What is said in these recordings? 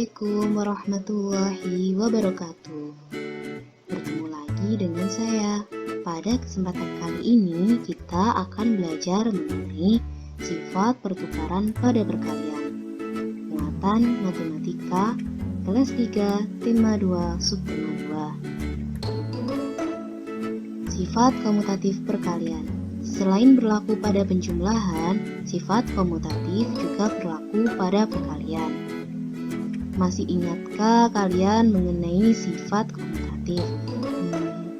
Assalamualaikum warahmatullahi wabarakatuh. Bertemu lagi dengan saya. Pada kesempatan kali ini kita akan belajar mengenai sifat pertukaran pada perkalian. Muatan Matematika kelas 3 tema 2 subtema 2. Sifat komutatif perkalian. Selain berlaku pada penjumlahan, sifat komutatif juga berlaku pada perkalian. Masih ingatkah kalian mengenai sifat komutatif?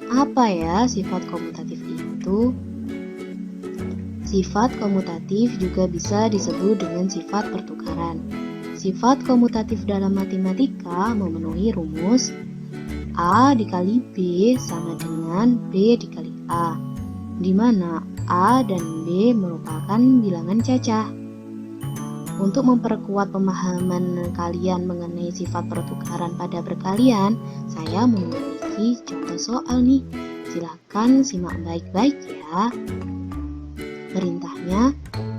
Apa ya sifat komutatif itu? Sifat komutatif juga bisa disebut dengan sifat pertukaran. Sifat komutatif dalam matematika memenuhi rumus A dikali B sama dengan B dikali A, di mana A dan B merupakan bilangan cacah. Untuk memperkuat pemahaman kalian mengenai sifat pertukaran pada perkalian, saya memiliki contoh soal nih. Silahkan simak baik-baik ya. Perintahnya,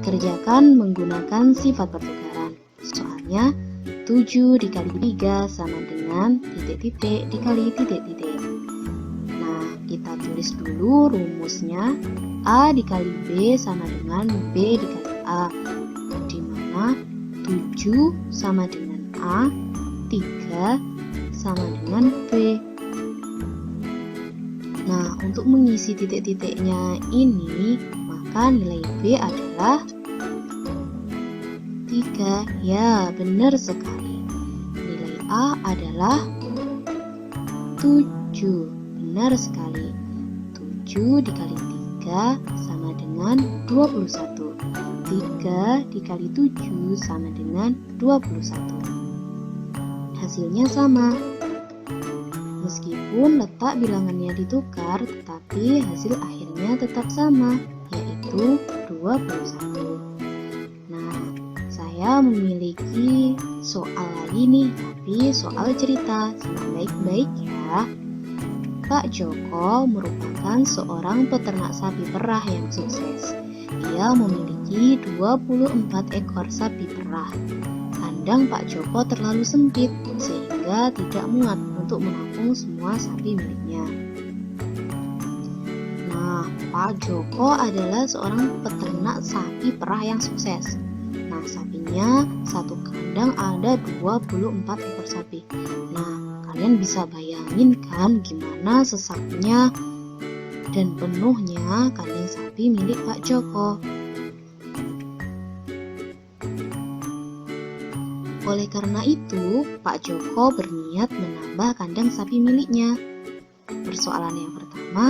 kerjakan menggunakan sifat pertukaran. Soalnya, 7 dikali 3 sama dengan titik-titik dikali titik-titik. Nah, kita tulis dulu rumusnya. A dikali B sama dengan B dikali A, di mana 7 sama dengan A, 3 sama dengan B. Nah, untuk mengisi titik-titiknya ini, maka nilai B adalah 3. Ya, benar sekali. Nilai A adalah 7. Benar sekali. 7 dikali 3 sama dengan 21. 3 dikali 7 sama dengan 21. Hasilnya sama. Meskipun letak bilangannya ditukar, tetapi hasil akhirnya tetap sama, yaitu 21. Nah, saya memiliki soal lagi nih, tapi soal cerita. Simak baik-baik ya. Pak Joko merupakan seorang peternak sapi perah yang sukses. Ia memiliki 24 ekor sapi perah. Kandang Pak Joko terlalu sempit sehingga tidak muat untuk menampung semua sapi miliknya. Nah, Pak Joko adalah seorang peternak sapi perah yang sukses. Nah, sapinya satu kandang ada 24 ekor sapi. Nah, kalian bisa bayangin kan gimana sesaknya dan penuhnya kandang sapi milik Pak Joko. Oleh karena itu, Pak Joko berniat menambah kandang sapi miliknya. Persoalan yang pertama,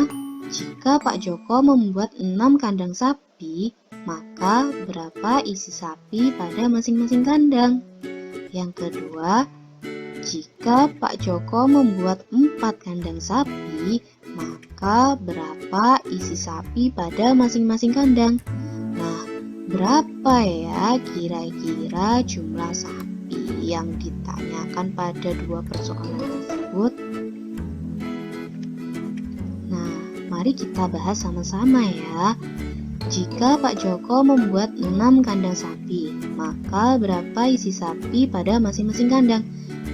jika Pak Joko membuat 6 kandang sapi, maka berapa isi sapi pada masing-masing kandang? Yang kedua, jika Pak Joko membuat 4 kandang sapi, maka berapa isi sapi pada masing-masing kandang? Nah, berapa ya kira-kira jumlah sapi yang ditanyakan pada dua persoalan tersebut? Nah, mari kita bahas sama-sama ya. Jika Pak Joko membuat 6 kandang sapi, maka berapa isi sapi pada masing-masing kandang?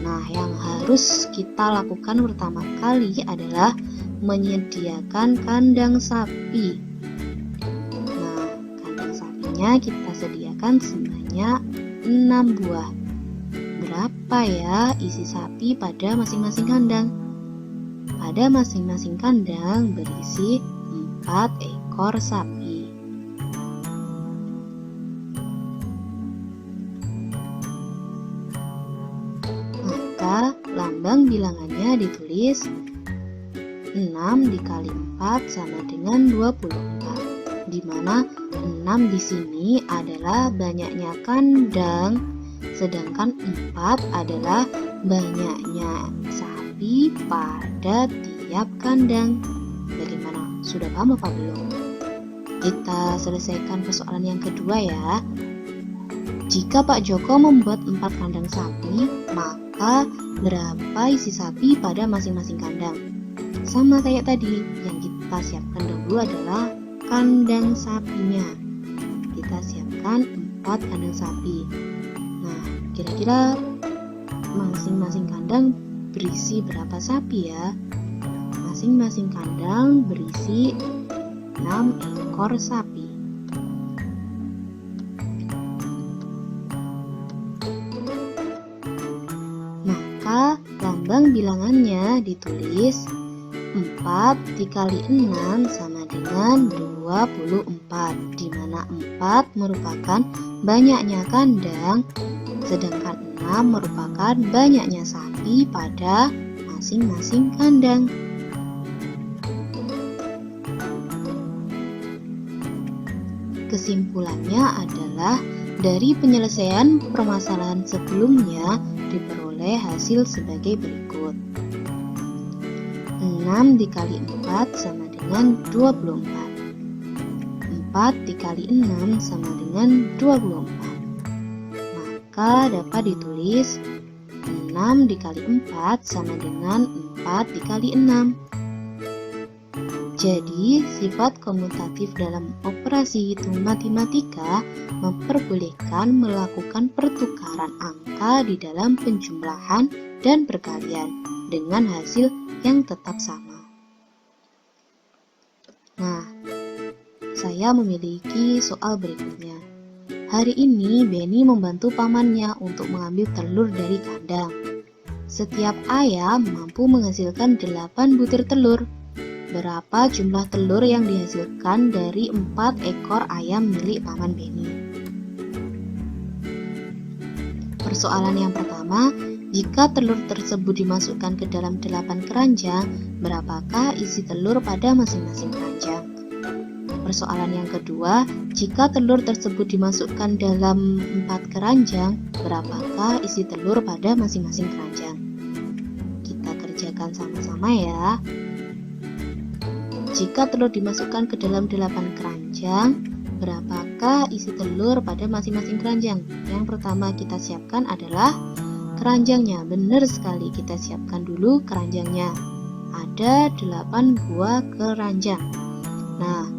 Nah, yang harus kita lakukan pertama kali adalah menyediakan kandang sapi. Nah, kandang sapinya kita sediakan sebanyak 6 buah. Berapa ya isi sapi pada masing-masing kandang? Pada masing-masing kandang berisi 4 ekor sapi. Maka lambang bilangannya ditulis 6 dikali 4 sama dengan 24, di mana 6 di sini adalah banyaknya kandang, sedangkan 4 adalah banyaknya sapi pada tiap kandang. Bagaimana? Sudah paham apa belum? Kita selesaikan persoalan yang kedua ya. Jika Pak Joko membuat 4 kandang sapi, maka berapa isi sapi pada masing-masing kandang? Sama kayak tadi, yang kita siapkan dahulu adalah kandang sapinya. Kita siapkan 4 kandang sapi. Nah, kira-kira masing-masing kandang berisi berapa sapi ya? Masing-masing kandang berisi 6 ekor sapi. Maka lambang bilangannya ditulis 4 dikali 6 sama dengan 24, di mana 4 merupakan banyaknya kandang, sedangkan 6 merupakan banyaknya sapi pada masing-masing kandang. Kesimpulannya adalah dari penyelesaian permasalahan sebelumnya diperoleh hasil sebagai berikut. 6 dikali 4 sama dengan 24. 4 dikali 6 sama dengan 24. Maka dapat ditulis 6 dikali 4 sama dengan 4 dikali 6. Jadi, sifat komutatif dalam operasi hitung matematika memperbolehkan melakukan pertukaran angka di dalam penjumlahan dan perkalian dengan hasil yang tetap sama. Nah, saya memiliki soal berikutnya. Hari ini Benny membantu pamannya untuk mengambil telur dari kandang. Setiap ayam mampu menghasilkan 8 butir telur. Berapa jumlah telur yang dihasilkan dari 4 ekor ayam milik paman Benny? Persoalan yang pertama, jika telur tersebut dimasukkan ke dalam 8 keranjang, berapakah isi telur pada masing-masing keranjang? Persoalan yang kedua, jika telur tersebut dimasukkan dalam 4 keranjang, berapakah isi telur pada masing-masing keranjang? Kita kerjakan sama-sama ya. Jika telur dimasukkan ke dalam 8 keranjang, berapakah isi telur pada masing-masing keranjang? Yang pertama kita siapkan adalah keranjangnya. Benar sekali, kita siapkan dulu keranjangnya. Ada 8 buah keranjang. Nah,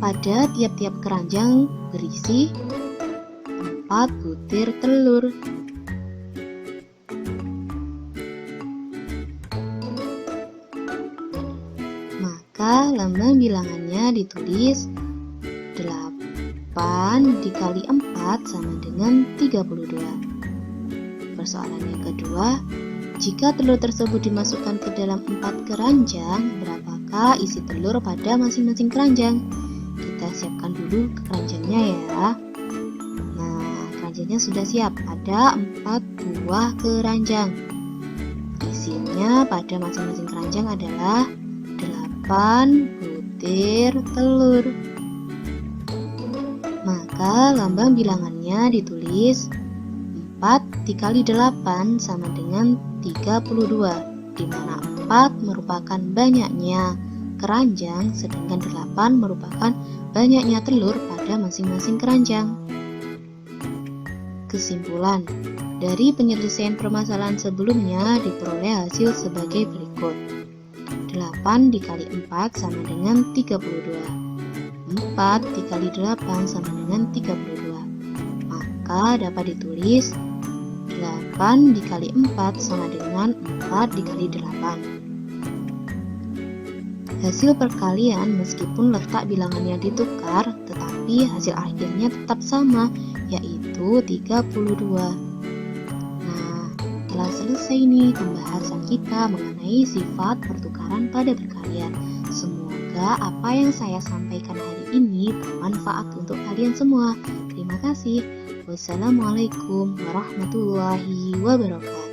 pada tiap-tiap keranjang berisi 4 butir telur. Maka lambang bilangannya ditulis 8 dikali 4 sama dengan 32. Persoalan yang kedua, jika telur tersebut dimasukkan ke dalam 4 keranjang, berapakah isi telur pada masing-masing keranjang? Kita siapkan dulu keranjangnya ya. Nah, keranjangnya sudah siap. Ada 4 buah keranjang. Isinya pada masing-masing keranjang adalah 8 butir telur. Maka lambang bilangannya ditulis 4 dikali 8 sama dengan 32, di mana 4 merupakan banyaknya keranjang, sedangkan 8 merupakan banyaknya telur pada masing-masing keranjang. Kesimpulan, dari penyelesaian permasalahan sebelumnya diperoleh hasil sebagai berikut. 8 dikali 4 sama dengan 32. 4 dikali 8 sama dengan 32. Maka dapat ditulis 8 dikali 4 sama dengan 4 dikali 8. Hasil perkalian meskipun letak bilangannya ditukar, tetapi hasil akhirnya tetap sama, yaitu 32. Telah selesai nih pembahasan kita mengenai sifat pertukaran pada perkalian. Semoga apa yang saya sampaikan hari ini bermanfaat untuk kalian semua. Terima kasih. Wassalamualaikum warahmatullahi wabarakatuh.